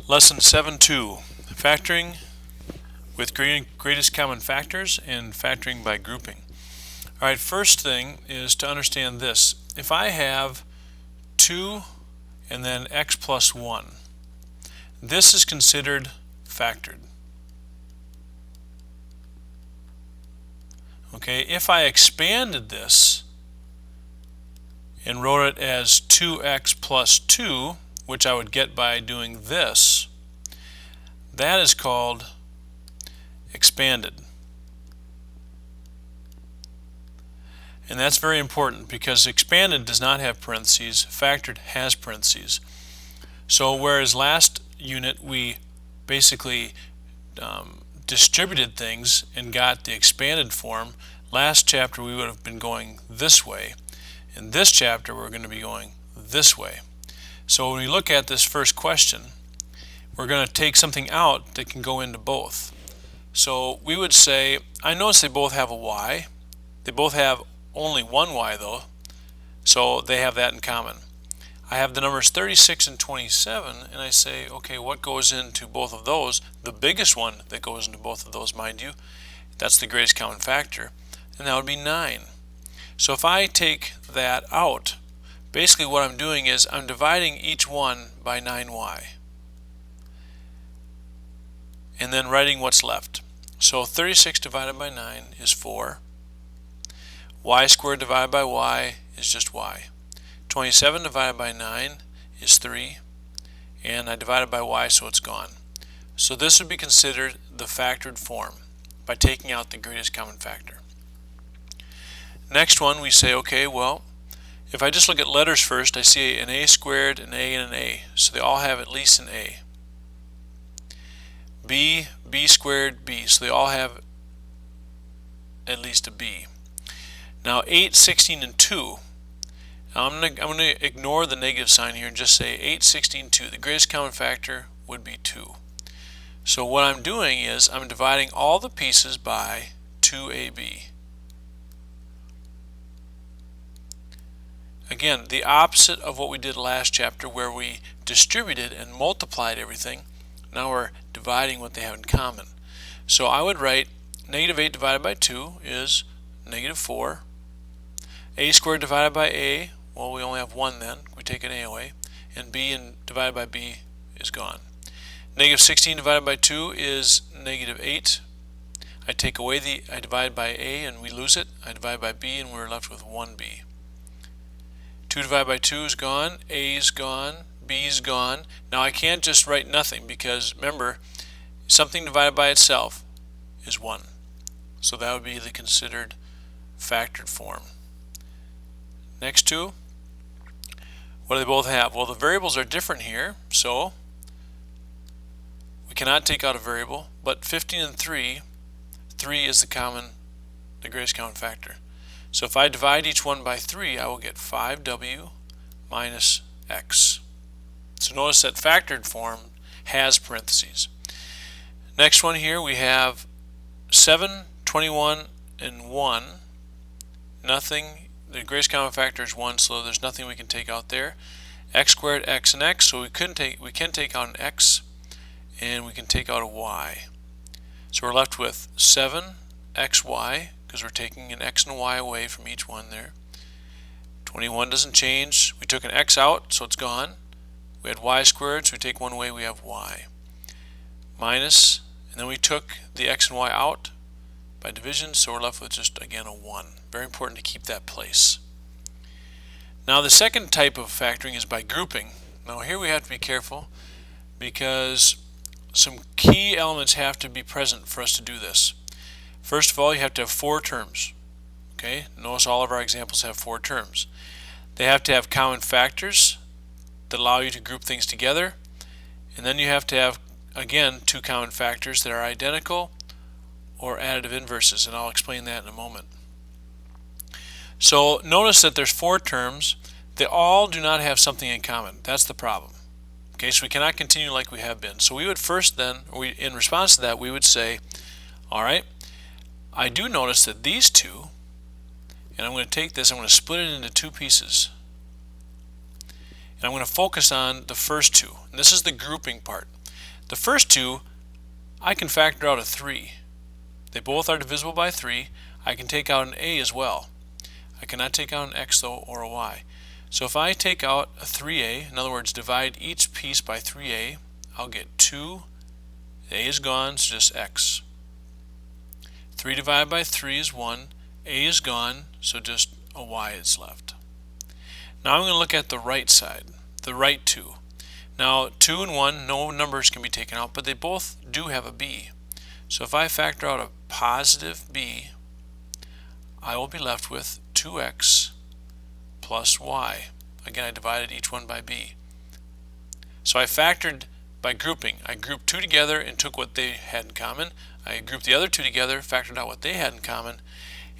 Lesson 7.2, Factoring with greatest common factors and factoring by grouping. Alright, first thing is to understand this. If I have 2 and then x plus 1, this is considered factored. Okay, if I expanded this and wrote it as 2x plus 2, which I would get by doing this, that is called expanded. And that's very important because expanded does not have parentheses, factored has parentheses. So whereas last unit we basically distributed things and got the expanded form, last chapter we would have been going this way. In this chapter we're going to be going this way. So when we look at this first question, we're going to take something out that can go into both. So we would say, I notice they both have a y. They both have only one y though, so they have that in common. I have the numbers 36 and 27, and I say, okay, what goes into both of those? The biggest one that goes into both of those, mind you, that's the greatest common factor, and that would be 9. So if I take that out, basically what I'm doing is I'm dividing each one by 9y and then writing what's left. So 36 divided by 9 is 4. Y squared divided by y is just y. 27 divided by 9 is 3, and I divided by y, so it's gone. So this would be considered the factored form by taking out the greatest common factor. Next one, we say, okay, well, if I just look at letters first, I see an a squared, an a, and an a. So they all have at least an a. B, b squared, b. So they all have at least a b. Now 8, 16, and 2. Now I'm going to ignore the negative sign here and just say 8, 16, 2. The greatest common factor would be 2. So what I'm doing is I'm dividing all the pieces by 2ab. Again, the opposite of what we did last chapter where we distributed and multiplied everything. Now we're dividing what they have in common. So I would write negative 8 divided by 2 is negative 4. A squared divided by a, well, we only have 1 then. We take an a away. And b divided by b is gone. Negative 16 divided by 2 is negative 8. I take away I divide by a and we lose it. I divide by b and we're left with 1b. 2 divided by 2 is gone, a is gone, b is gone. Now I can't just write nothing because remember, something divided by itself is 1. So that would be the considered factored form. Next two, what do they both have? Well, the variables are different here, so we cannot take out a variable, but 15 and 3 is the greatest common factor. So if I divide each one by 3, I will get 5w minus x. So notice that factored form has parentheses. Next one here we have 7, 21, and 1. Nothing. The greatest common factor is 1, so there's nothing we can take out there. X squared, x, and x. So we can take out an x, and we can take out a y. So we're left with 7xy. Because we're taking an x and a y away from each one there. 21 doesn't change. We took an x out, so it's gone. We had y squared, so we take 1 away, we have y. Minus, and then we took the x and y out by division, so we're left with just, again, a 1. Very important to keep that place. Now the second type of factoring is by grouping. Now here we have to be careful because some key elements have to be present for us to do this. First of all, you have to have 4 terms. Okay, notice all of our examples have 4 terms. They have to have common factors that allow you to group things together, and then you have to have, again, 2 common factors that are identical or additive inverses, and I'll explain that in a moment. So notice that there's 4 terms. They all do not have something in common. That's the problem. Okay, so we cannot continue like we have been. So we would first then, in response to that, we would say, all right, I do notice that these two, and I'm going to take this, I'm going to split it into 2 pieces. And I'm going to focus on the first 2. And this is the grouping part. The first two, I can factor out a 3. They both are divisible by 3. I can take out an a as well. I cannot take out an x though, or a y. So if I take out a 3a, in other words divide each piece by 3a, I'll get 2, a is gone, so just x. 3 divided by 3 is 1, a is gone, so just a y is left. Now I'm going to look at the right side, the right two. Now 2 and 1, no numbers can be taken out, but they both do have a b. So if I factor out a positive b, I will be left with 2x plus y. Again, I divided each one by b. So I factored by grouping. I grouped two together and took what they had in common. I grouped the other two together, factored out what they had in common,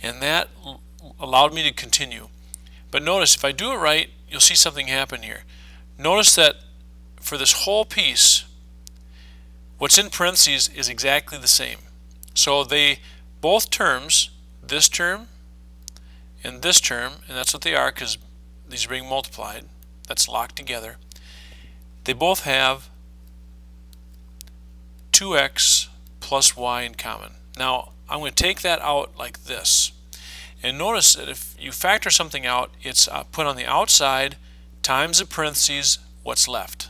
and that allowed me to continue. But notice, if I do it right, you'll see something happen here. Notice that for this whole piece, what's in parentheses is exactly the same. So both terms, this term and this term, and that's what they are because these are being multiplied, that's locked together, they both have 2x plus y in common. Now I'm going to take that out like this, and notice that if you factor something out, it's put on the outside times the parentheses what's left.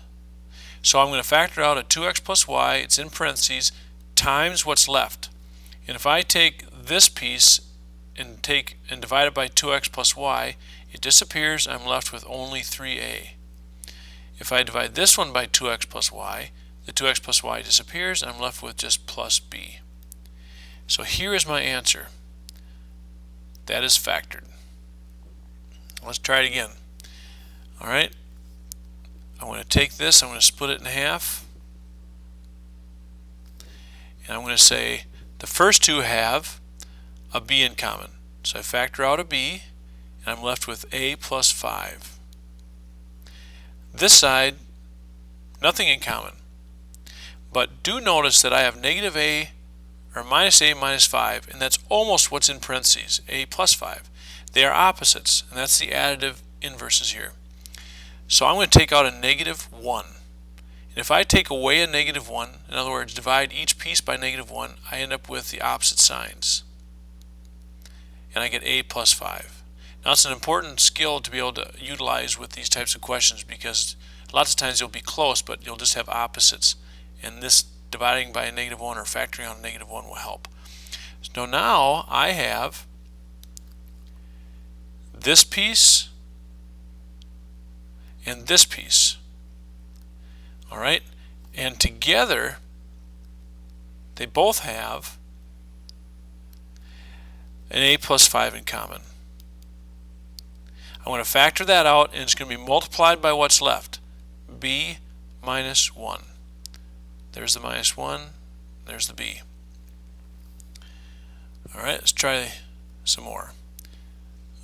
So I'm going to factor out a 2x plus y, it's in parentheses, times what's left. And if I take this piece and divide it by 2x plus y, it disappears. I'm left with only 3a. If I divide this one by 2x plus y, the 2x plus y disappears. I'm left with just plus b. So here is my answer. That is factored. Let's try it again. Alright, I'm going to take this, I'm going to split it in half, and I'm going to say the first two have a b in common. So I factor out a b, and I'm left with a plus 5. This side, nothing in common. But do notice that I have negative a, or minus a minus 5, and that's almost what's in parentheses, a plus 5. They are opposites, and that's the additive inverses here. So I'm going to take out a negative 1. And if I take away a negative 1, in other words, divide each piece by negative 1, I end up with the opposite signs. And I get a plus 5. Now it's an important skill to be able to utilize with these types of questions because lots of times you'll be close, but you'll just have opposites. And this dividing by a negative 1 or factoring out a negative 1 will help. So now I have this piece and this piece. Alright? And together they both have an a plus 5 in common. I want to factor that out, and it's going to be multiplied by what's left, b minus 1. There's the minus 1, there's the b. Alright, let's try some more.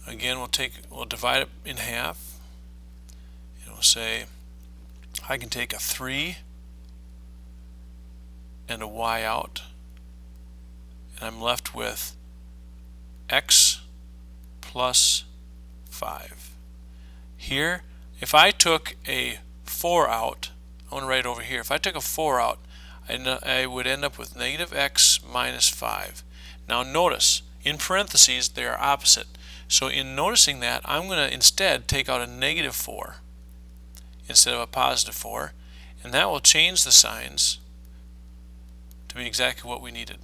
Again, we'll divide it in half, and we'll say I can take a 3 and a y out, and I'm left with x plus 5. Here, if I took a 4 out, I want to write it over here. If I took a 4 out, I would end up with negative x minus 5. Now notice, in parentheses, they are opposite. So in noticing that, I'm going to instead take out a negative 4 instead of a positive 4, and that will change the signs to be exactly what we needed.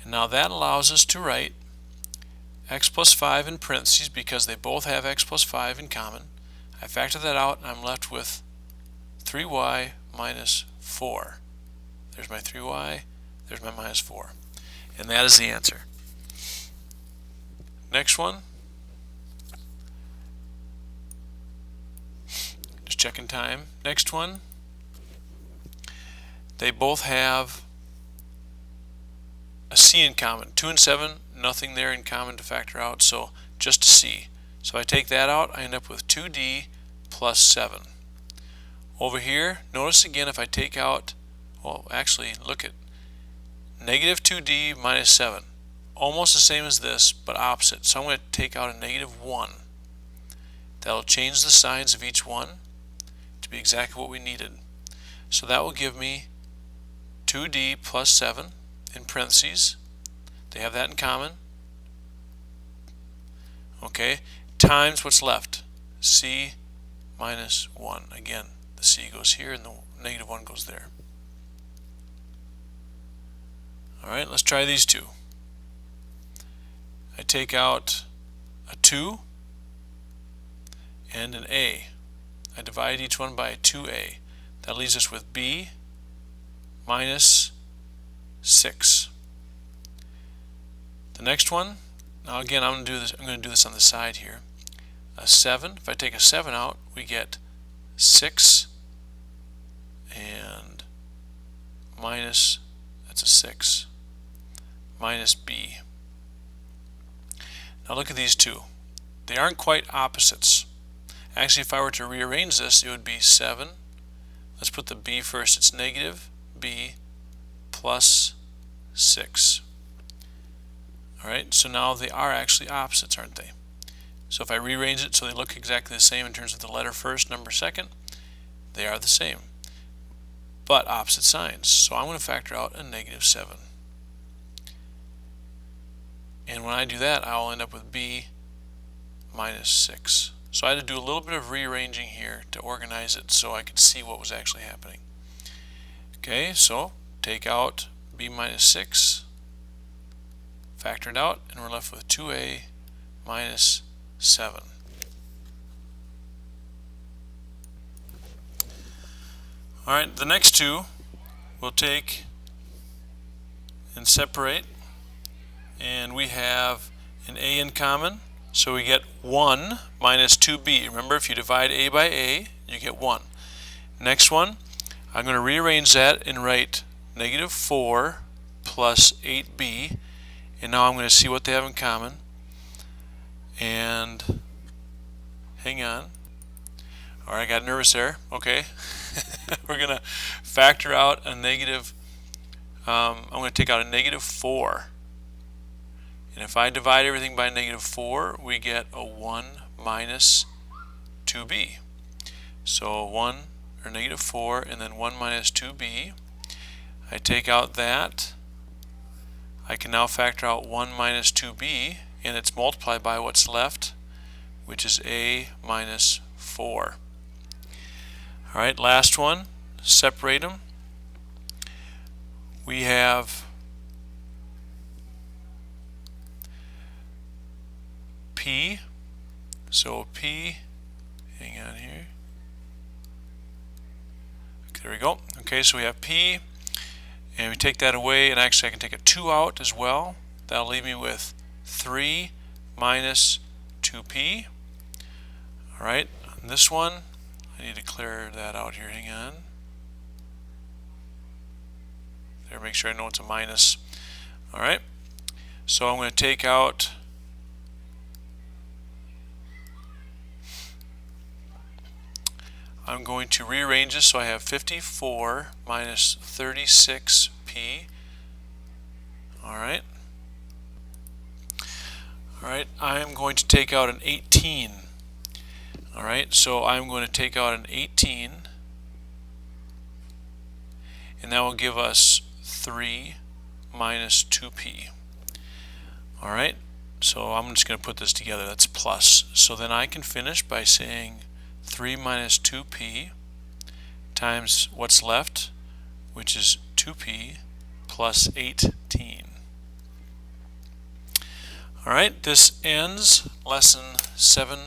And now that allows us to write x plus 5 in parentheses because they both have x plus 5 in common. I factor that out, and I'm left with 3y minus 4. There's my 3y, there's my minus 4. And that is the answer. Next one. Just checking time. Next one. They both have a c in common. 2 and 7, nothing there in common to factor out, so just a c. So if I take that out, I end up with 2d plus 7. Over here, notice again if I take out, well actually look at negative 2d minus 7. Almost the same as this, but opposite. So I'm going to take out a negative 1. That'll change the signs of each one to be exactly what we needed. So that will give me 2d plus 7 in parentheses. They have that in common. Okay, times what's left, c minus 1. Again, the c goes here and the negative 1 goes there. Alright, let's try these two. I take out a 2 and an a. I divide each one by 2a. That leaves us with b minus 6. The next one, now again I'm going to do this on the side here. A 7, if I take a 7 out, we get 6 and minus, that's a 6, minus b. Now look at these two. They aren't quite opposites. Actually, if I were to rearrange this, it would be 7. Let's put the b first. It's negative b plus 6. Alright, so now they are actually opposites, aren't they? So if I rearrange it so they look exactly the same in terms of the letter first, number second, they are the same, but opposite signs. So I'm going to factor out a negative 7. And when I do that, I'll end up with b minus 6. So I had to do a little bit of rearranging here to organize it so I could see what was actually happening. Okay, so take out b minus 6, factor it out, and we're left with 2a minus 7. Alright, the next two we'll take and separate, and we have an a in common, so we get 1 minus 2b. Remember, if you divide a by a, you get 1. Next one, I'm going to rearrange that and write negative 4 plus 8b, and now I'm going to see what they have in common. And hang on. Alright, I got nervous there. Okay. We're going to factor out a negative, I'm going to take out a negative 4. And if I divide everything by negative 4, we get a 1 minus 2b. So 1, or negative 4, and then 1 minus 2b. I take out that. I can now factor out 1 minus 2b, and it's multiplied by what's left, which is a minus 4. Alright, last one, separate them. We have p, so p, hang on here, okay, there we go. Okay, so we have p, and we take that away, and actually I can take a 2 out as well. That'll leave me with 3 minus 2p. Alright, on this one, I need to clear that out here, hang on. There, make sure I know it's a minus. Alright, so I'm going to take out I'm going to rearrange this so I have 54 minus 36p. Alright. Alright, I am going to take out an 18. Alright, so I'm going to take out an 18, and that will give us 3 minus 2p. Alright, so I'm just going to put this together. That's plus. So then I can finish by saying 3 minus 2p times what's left, which is 2p plus 18. Alright, this ends lesson 7.